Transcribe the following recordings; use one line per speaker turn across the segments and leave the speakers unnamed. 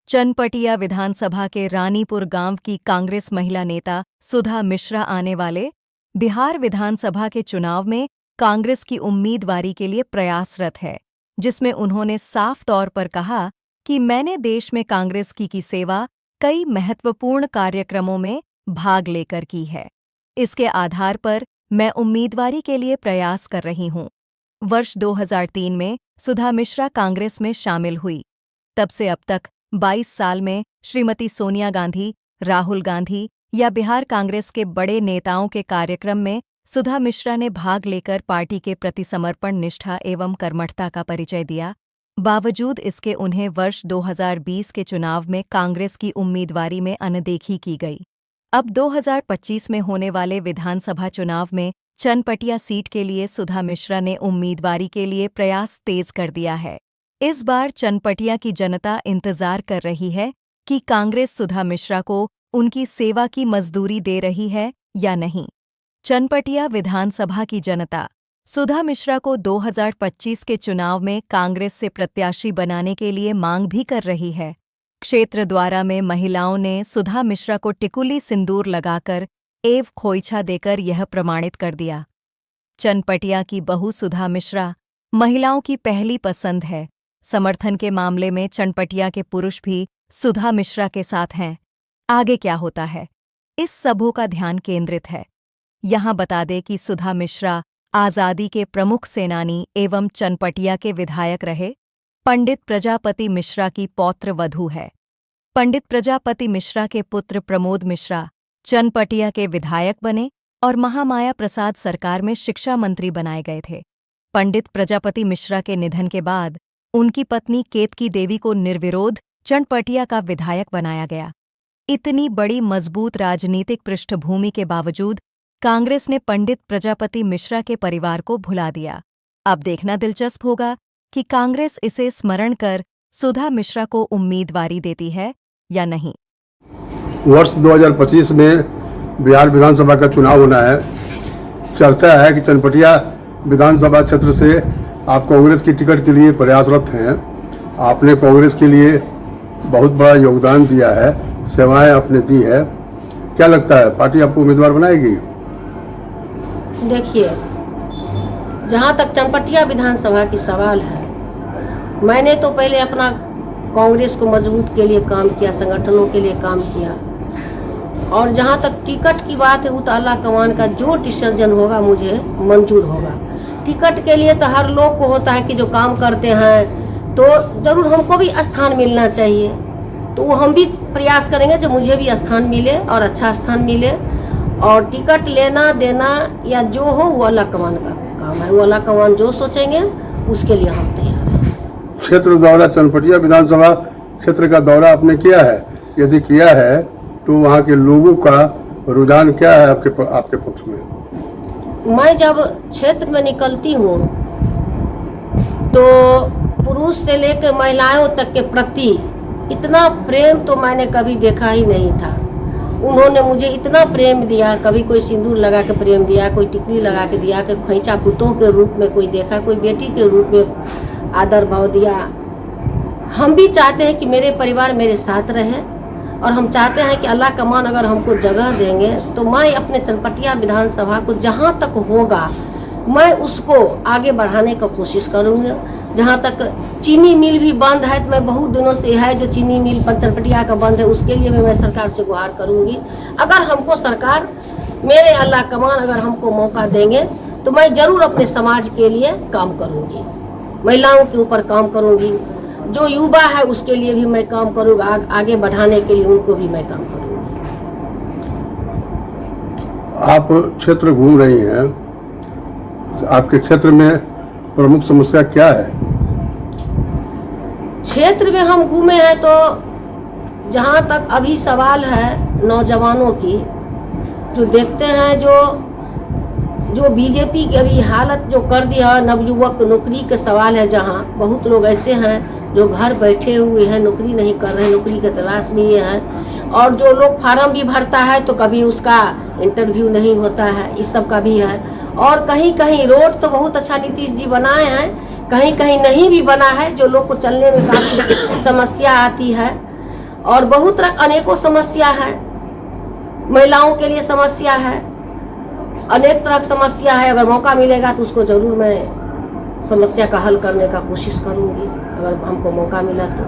चनपटिया विधानसभा के रानीपुर गांव की कांग्रेस महिला नेता सुधा मिश्रा आने वाले बिहार विधानसभा के चुनाव में कांग्रेस की उम्मीदवारी के लिए प्रयासरत है, जिसमें उन्होंने साफ तौर पर कहा कि मैंने देश में कांग्रेस की सेवा कई महत्वपूर्ण कार्यक्रमों में भाग लेकर की है। इसके आधार पर मैं उम्मीदवारी के लिए प्रयास कर रही हूं। वर्ष 2003 में सुधा मिश्रा कांग्रेस में शामिल हुई। तब से अब तक 22 साल में श्रीमती सोनिया गांधी, राहुल गांधी या बिहार कांग्रेस के बड़े नेताओं के कार्यक्रम में सुधा मिश्रा ने भाग लेकर पार्टी के प्रति समर्पण, निष्ठा एवं कर्मठता का परिचय दिया। बावजूद इसके उन्हें वर्ष 2020 के चुनाव में कांग्रेस की उम्मीदवारी में अनदेखी की गई। अब 2025 में होने वाले विधानसभा चुनाव में चनपटिया सीट के लिए सुधा मिश्रा ने उम्मीदवारी के लिए प्रयास तेज कर दिया है। इस बार चनपटिया की जनता इंतजार कर रही है कि कांग्रेस सुधा मिश्रा को उनकी सेवा की मजदूरी दे रही है या नहीं। चनपटिया विधानसभा की जनता सुधा मिश्रा को 2025 के चुनाव में कांग्रेस से प्रत्याशी बनाने के लिए मांग भी कर रही है। क्षेत्र द्वारा में महिलाओं ने सुधा मिश्रा को टिकुली सिंदूर लगाकर एवं खोइछा देकर यह प्रमाणित कर दिया। चनपटिया की बहू सुधा मिश्रा महिलाओं की पहली पसंद है। समर्थन के मामले में चनपटिया के पुरुष भी सुधा मिश्रा के साथ हैं। आगे क्या होता है, इस सबों का ध्यान केंद्रित है। यहां बता दें कि सुधा मिश्रा आज़ादी के प्रमुख सेनानी एवं चनपटिया के विधायक रहे। पंडित प्रजापति मिश्रा की पौत्र वधू है। पंडित प्रजापति मिश्रा के पुत्र प्रमोद मिश्रा चनपटिया के विधायक बने और महामाया प्रसाद सरकार में शिक्षा मंत्री बनाए गए थे। पंडित प्रजापति मिश्रा के निधन के बाद उनकी पत्नी केतकी देवी को निर्विरोध चनपटिया का विधायक बनाया गया। इतनी बड़ी मजबूत राजनीतिक पृष्ठभूमि के बावजूद कांग्रेस ने पंडित प्रजापति मिश्रा के परिवार को भुला दिया। अब देखना दिलचस्प होगा कि कांग्रेस इसे स्मरण कर सुधा मिश्रा को उम्मीदवारी देती है या नहीं।
वर्ष 2025 में बिहार विधानसभा का चुनाव होना है। चर्चा है कि चनपटिया विधानसभा क्षेत्र से आप कांग्रेस की टिकट के लिए प्रयासरत हैं। आपने कांग्रेस के लिए बहुत बड़ा योगदान दिया है, सेवाएं आपने दी है। क्या लगता है, पार्टी आपको उम्मीदवार बनाएगी?
देखिए, जहाँ तक चनपटिया विधानसभा की सवाल है, मैंने तो पहले अपना कांग्रेस को मजबूत के लिए काम किया, संगठनों के लिए काम किया। और जहाँ तक टिकट की बात है, वो तो अल्लाह कमान का जो डिसीजन होगा मुझे मंजूर होगा। टिकट के लिए तो हर लोग को होता है कि जो काम करते हैं तो ज़रूर हमको भी स्थान मिलना चाहिए, तो वो हम भी प्रयास करेंगे जो मुझे भी स्थान मिले और अच्छा स्थान मिले। और टिकट लेना देना या जो हो वो अल्लाह कमान का काम है, वो अल्लाह कमान जो सोचेंगे उसके लिए हम तैयार हैं।
क्षेत्र दौरा, चनपटिया विधानसभा क्षेत्र का दौरा आपने किया है? यदि किया है तो वहाँ के लोगों का रुझान क्या है आपके पक्ष में?
मैं जब क्षेत्र में निकलती हूँ तो पुरुष से लेकर महिलाओं तक के प्रति इतना प्रेम तो मैंने कभी देखा ही नहीं था। उन्होंने मुझे इतना प्रेम दिया, कभी कोई सिंदूर लगा के प्रेम दिया, कोई टिकली लगा के दिया, कोई खोइछा पुतों के रूप में कोई देखा, कोई बेटी के रूप में आदर भाव दिया। हम भी चाहते हैं कि मेरे परिवार मेरे साथ रहे और हम चाहते हैं कि अल्लाह कमान अगर हमको जगह देंगे तो मैं अपने चनपटिया विधानसभा को जहाँ तक होगा मैं उसको आगे बढ़ाने का कोशिश करूँगी। जहाँ तक चीनी मिल भी बंद है तो मैं बहुत दिनों से है जो चीनी मिल चनपटिया का बंद है उसके लिए भी मैं सरकार से गुहार करूँगी। अगर हमको सरकार मेरे अल्लाह कमान अगर हमको मौका देंगे तो मैं ज़रूर अपने समाज के लिए काम करूँगी, महिलाओं के ऊपर काम करूँगी, जो युवा है उसके लिए भी मैं काम करूँगा, आगे बढ़ाने के लिए उनको भी मैं काम करूँगी।
आप क्षेत्र घूम रही हैं, आपके क्षेत्र में प्रमुख समस्या क्या है?
क्षेत्र में हम घूमे हैं तो जहाँ तक अभी सवाल है नौजवानों की, जो देखते हैं जो बीजेपी की अभी हालत जो कर दिया, नवयुवक नौकरी के सवाल है। जहाँ बहुत लोग ऐसे हैं जो घर बैठे हुए हैं, नौकरी नहीं कर रहे हैं, नौकरी की तलाश में ये हैं। और जो लोग फार्म भी भरता है तो कभी उसका इंटरव्यू नहीं होता है, इस सब का भी है। और कहीं कहीं रोड तो बहुत अच्छा नीतीश जी बनाए हैं, कहीं कहीं नहीं भी बना है, जो लोग को चलने में काफ़ी समस्या आती है। और बहुत तरह अनेकों समस्या है, महिलाओं के लिए समस्या है, अनेक तरह की समस्या है। अगर मौका मिलेगा तो उसको जरूर मैं समस्या का हल करने का कोशिश करूंगी, अगर हमको मौका मिला तो।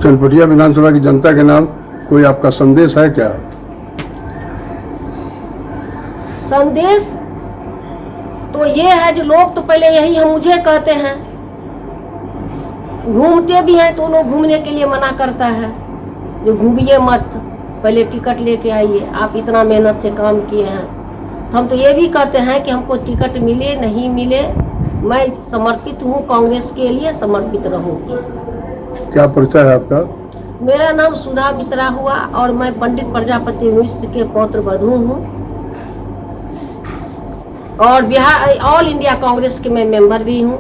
चनपटिया विधानसभा की जनता के नाम कोई आपका संदेश है क्या?
संदेश तो ये है, जो लोग तो पहले यही हम मुझे कहते हैं, घूमते भी हैं तो लोग घूमने के लिए मना करता है, जो घूमिए मत, पहले टिकट लेके आइए, आप इतना मेहनत से काम किए हैं। तो हम तो ये भी कहते हैं कि हमको टिकट मिले नहीं मिले, मैं समर्पित हूँ, कांग्रेस के लिए समर्पित रहूँगी।
क्या परिचय है आपका?
मेरा नाम सुधा मिश्रा हुआ और मैं पंडित प्रजापति मिश्र के पौत्र वधू हूँ और बिहार ऑल इंडिया कांग्रेस के मैं मेंबर भी हूँ।